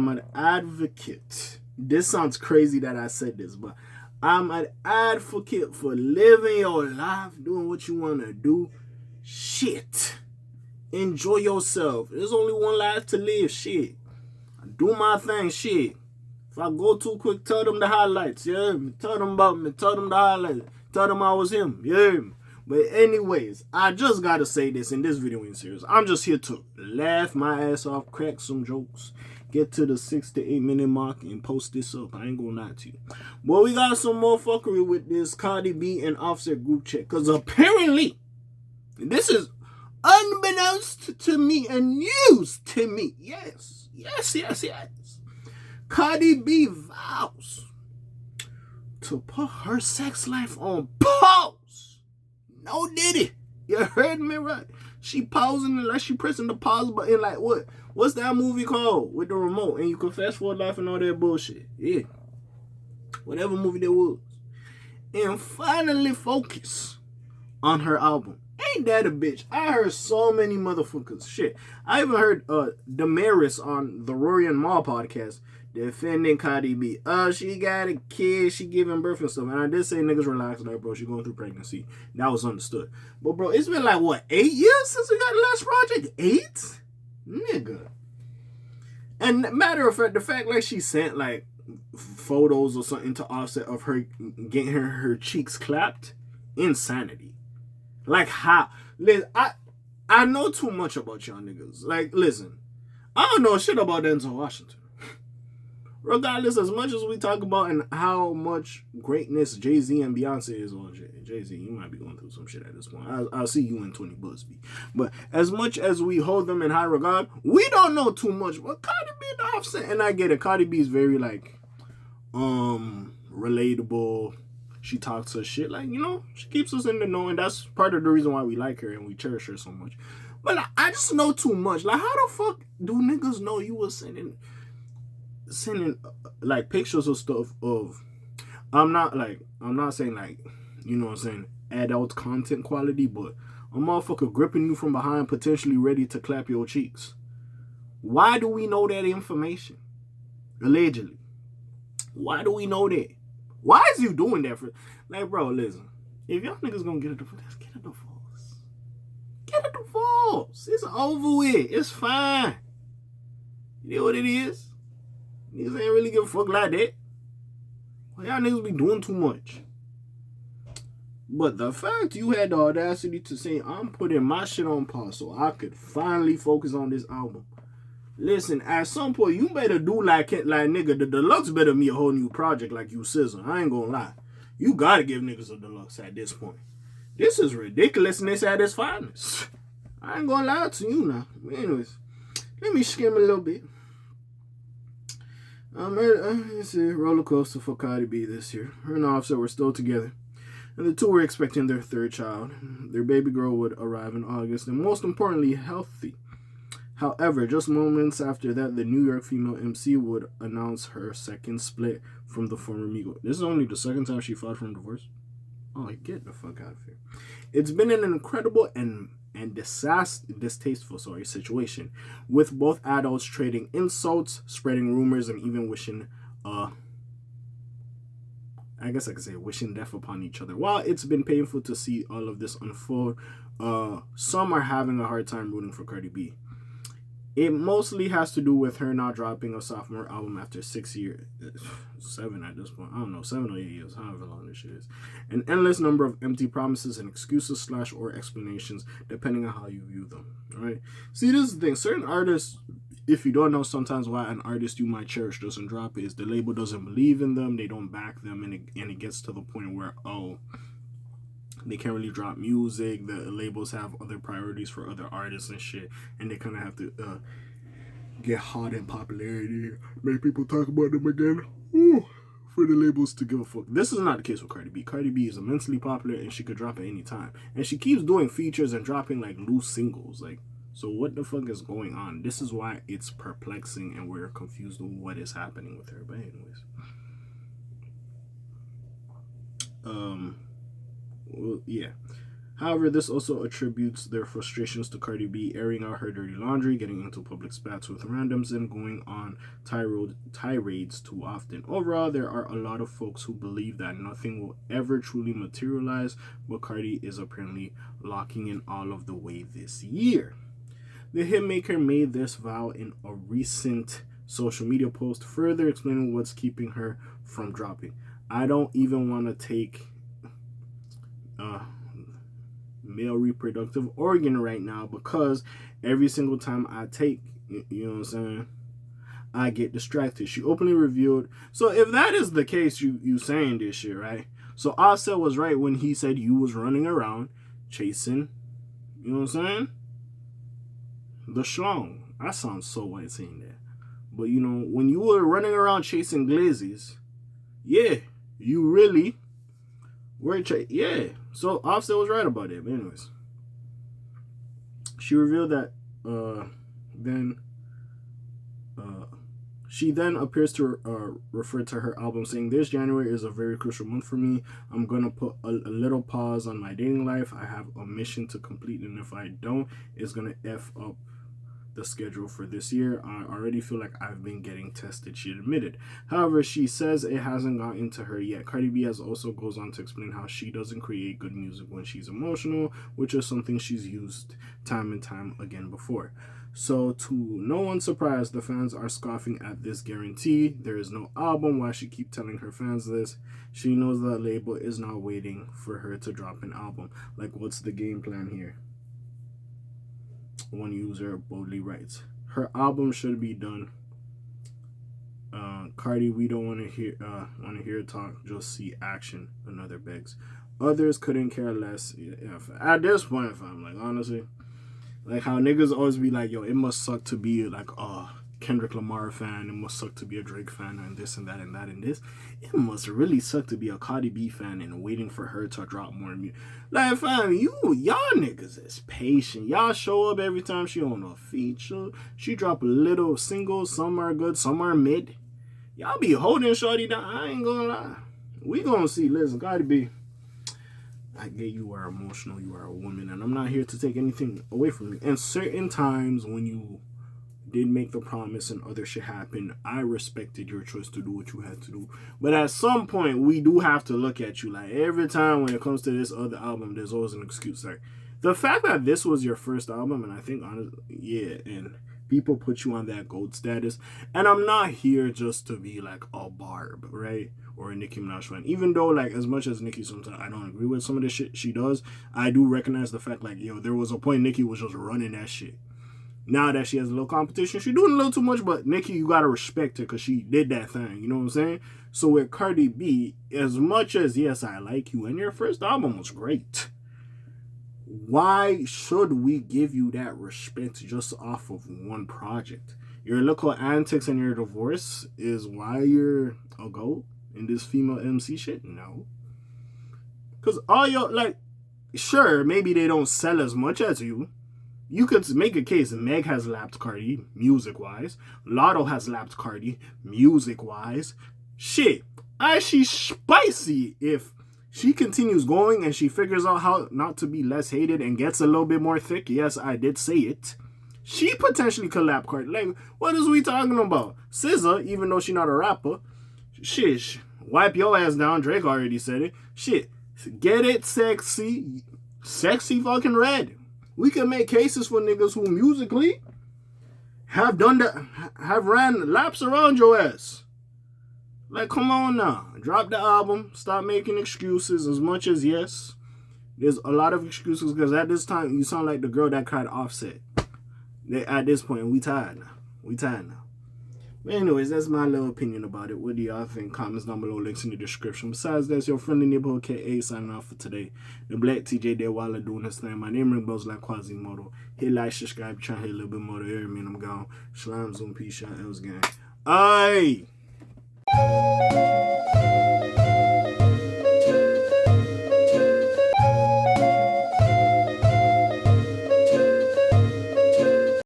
I'm an advocate. This sounds crazy that I said this, but I'm an advocate for living your life, doing what you want to do. Shit. Enjoy yourself. There's only one life to live. Shit. Do my thing. Shit. If I go too quick, tell them the highlights. Yeah. Tell them about me. Tell them the highlights. Tell them I was him. Yeah. But anyways, I just gotta say this in this video in series. I'm just here to laugh my ass off, crack some jokes, get to the 6 to 8 minute mark, and post this up. I ain't gonna lie to you. But we got some more fuckery with this Cardi B and Offset group chat. Because apparently, this is unbeknownst to me and news to me. Yes. Cardi B vows to put her sex life on pause. No diddy. You heard me right. She pausing like she pressing the pause button like what? What's that movie called with the remote? And you can fast forward life and all that bullshit. Yeah. Whatever movie there was. And finally focus on her album. Ain't that a bitch? I heard so many motherfuckers. Shit. I even heard Damaris on the Rory and Ma podcast defending Cardi B. She got a kid, she giving birth and stuff. And I did say niggas relax, like, bro, she going through pregnancy. That was understood. But, bro, it's been like, what, 8 years since we got the last project? 8? Nigga. And matter of fact, the fact, like, she sent, like, photos or something to Offset of her getting her cheeks clapped, insanity. Like, how? Listen, I know too much about y'all niggas. Like, listen, I don't know shit about Denzel Washington. Regardless, as much as we talk about and how much greatness Jay-Z and Beyonce is on Jay-Z, you might be going through some shit at this point. I'll see you in 20 Busby. But as much as we hold them in high regard, we don't know too much. But Cardi B and Offset, and I get it. Cardi B is very, like, relatable. She talks her shit. Like, you know, she keeps us in the know. And that's part of the reason why we like her and we cherish her so much. But I just know too much. Like, how the fuck do niggas know you was sending like pictures of stuff of I'm not saying like, you know what I'm saying, adult content quality, but a motherfucker gripping you from behind, potentially ready to clap your cheeks. Why do we know that information? Allegedly. Why do we know that? Why is you doing that for? Like, bro, listen, if y'all niggas gonna get a divorce, get a divorce. Get a divorce. It's over with. It's fine. You know what it is? Niggas ain't really give a fuck like that. Well, y'all niggas be doing too much. But the fact you had the audacity to say, I'm putting my shit on pause so I could finally focus on this album. Listen, at some point, you better do like nigga, the deluxe better be a whole new project like you SZA. I ain't gonna lie. You gotta give niggas a deluxe at this point. This is ridiculousness at its finest. I ain't gonna lie to you now. Anyways, let me skim a little bit. It's a roller coaster for Cardi B this year. Her and Offset were still together, and the two were expecting their third child. Their baby girl would arrive in August, and most importantly, healthy. However, just moments after that, the New York female MC would announce her second split from the former Migo. This is only the second time she filed for divorce. Oh, get the fuck out of here. It's been an incredible and distasteful situation, with both adults trading insults, spreading rumors, and even wishing wishing death upon each other. While it's been painful to see all of this unfold, some are having a hard time rooting for Cardi B. It mostly has to do with her not dropping a sophomore album after 6 years. 7 at this point. I don't know, 7 or 8 years, however long this shit is. An endless number of empty promises and excuses / or explanations, depending on how you view them. Right? See, this is the thing. Certain artists, if you don't know sometimes why an artist you might cherish doesn't drop, is the label doesn't believe in them, they don't back them, and it gets to the point where, they can't really drop music. The labels have other priorities for other artists and shit, and they kind of have to get hot in popularity, make people talk about them again. For the labels to give a fuck. This is not the case with Cardi B. Cardi B is immensely popular, and she could drop at any time. And she keeps doing features and dropping like loose singles. Like, so what the fuck is going on? This is why it's perplexing, and we're confused on what is happening with her. But anyways, well, yeah. However, this also attributes their frustrations to Cardi B airing out her dirty laundry, getting into public spats with randoms, and going on tirades too often. Overall, there are a lot of folks who believe that nothing will ever truly materialize, but Cardi is apparently locking in all of the way this year. The hitmaker made this vow in a recent social media post, further explaining what's keeping her from dropping. I don't even want to take male reproductive organ right now because every single time I take, you know what I'm saying, I get distracted. She openly revealed. So if that is the case, you saying this shit, right? So Offset was right when he said you was running around chasing, you know what I'm saying, the schlong. I sound so white saying that. But you know, when you were running around chasing glazes, yeah, you really were yeah. So Offset was right about it. But anyways, she revealed that she then appears to refer to her album, saying, "This January is a very crucial month for me. I'm gonna put a little pause on my dating life. I have a mission to complete, and if I don't, it's gonna F up the schedule for this year. I already feel like I've been getting tested," she admitted. However, she says it hasn't gotten to her yet. Cardi B also goes on to explain how she doesn't create good music when she's emotional, which is something she's used time and time again before. So, to no one's surprise, the fans are scoffing at this guarantee. There is no album. Why she keep telling her fans this? She knows the label is not waiting for her to drop an album. Like, what's the game plan here? One user boldly writes, her album should be done. Cardi, we don't want to hear talk, just see action. Another begs. Others couldn't care less. Yeah, at this point, if I'm like, honestly, like how niggas always be like, yo, it must suck to be like Kendrick Lamar fan, it must suck to be a Drake fan, and this and that and that and this. It must really suck to be a Cardi B fan and waiting for her to drop more music. Like, fam, y'all niggas is patient. Y'all show up every time she on a feature. She drop a little single. Some are good, some are mid. Y'all be holding shorty down. I ain't gonna lie. We gonna see. Listen, Cardi B, I get you are emotional. You are a woman, and I'm not here to take anything away from you. And certain times when you did make the promise and other shit happen, I respected your choice to do what you had to do. But at some point, we do have to look at you. Like, every time when it comes to this other album, there's always an excuse. Like, the fact that this was your first album, and I think, honestly, yeah, and people put you on that gold status. And I'm not here just to be like a Barb, right? Or a Nicki Minaj fan. Even though, like, as much as Nicki sometimes I don't agree with some of the shit she does, I do recognize the fact, like, yo, there was a point Nicki was just running that shit. Now that she has a little competition, she's doing a little too much, but Nicki, you gotta respect her because she did that thing, you know what I'm saying? So with Cardi B, as much as, yes, I like you, and your first album was great, why should we give you that respect just off of one project? Your little antics and your divorce is why you're a GOAT in this female MC shit? No. Because all your, like, sure, maybe they don't sell as much as you. You could make a case Meg has lapped Cardi, music-wise. Lotto has lapped Cardi, music-wise. Shit, she's spicy if she continues going and she figures out how not to be less hated and gets a little bit more thick. Yes, I did say it. She potentially could lap Cardi. Like, what is we talking about? SZA, even though she's not a rapper, shit, wipe your ass down. Drake already said it. Shit, get it sexy. Sexy fucking red. We can make cases for niggas who musically have ran laps around your ass. Like, come on now. Drop the album. Stop making excuses. As much as, yes, there's a lot of excuses because at this time, you sound like the girl that cried Offset. At this point, we tired now. But anyways, that's my little opinion about it. What do y'all think? Comments down below, links in the description. Besides, that's your friendly neighborhood K.A. signing off for today. The Black TJ there while doing his thing. My name ring bells like Quasimodo. Hit like, subscribe, try to hit a little bit more to hear me and I'm gone. Shalom, Zoom, peace, shot, L's gang. Aye!